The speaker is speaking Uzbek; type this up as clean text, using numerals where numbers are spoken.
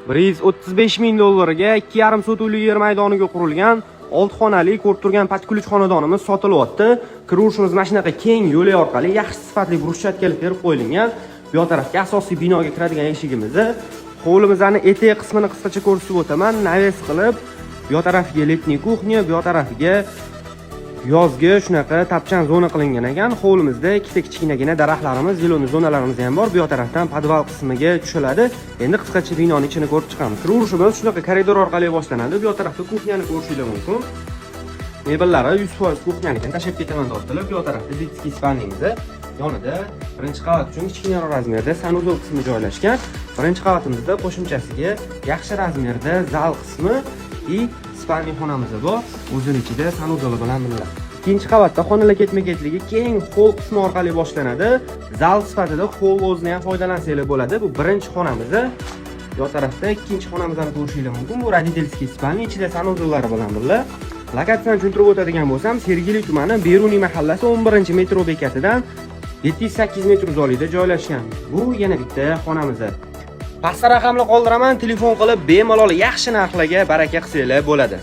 135 ming dollarga 2,5 sotuvli yer maydoniga qurilgan 6 xonali ko'rib turgan patkulich xonadonimiz sotilyapti. Kirushimiz mana shunaqa keng yo'lak orqali yaxshi sifatli bruschatkali berib qo'yilgan. Bu yoq tarafga asosiy binoga kiradigan eshigimizni, hovlimizning etek qismini qisqacha ko'rsatib o'taman. Naves qilib, bu yoq tarafiga letniy kuxnya, bu yoq tarafiga yozgi shunaqa tapchan zona qilingan ekan. Hovlimizda ikkita kichkinagina daraxtlarimiz, zeleniy zonalarimiz ham bor. Bu yoq tarafdan podval qismiga tushiladi. Endi qisqacha binoning ichini ko'rib chiqamiz. Kirushimiz shunaqa koridor orqali boshlanadi. Bu yoq tarafda kuxnyani ko'rishingiz mumkin. Mebellari 100% kuxnyalikdan tashib ketaman debdilar. Bu yoq tarafda детский spalnimiz, yonida birinchi qavat uchun kichkina razmerda sanuzel qismi joylashgan. Birinchi qavatimizda qo'shimchasiga yaxshi razmerda zal qismi va spalni xonamiz bor. O'zining ichida sanuzel bilan birga. Ikkinchi qavatda xonalar ketma-ketligi keng hol qismi orqali boshlanadi. Zal sifatida hol o'zini ham foydalansanglar bo'ladi. Bu birinchi xonamiz. Bu tarafda ikkinchi xonamizni ko'rishingiz mumkin. Bu родительский spalni, ichida sanuzellari bilan birga. Lokatsiyani tushuntirib o'tadigan bo'lsam, Sergeli tumani Beruniy mahallasi 11-metro bekatidan 708 metr uzoqlikda joylashgan. Bu yana bitta xonamiz. Pastda raqamni qoldiraman, telefon qilib bemalol yaxshi narxlarga baraka qilsanglar bo'ladi.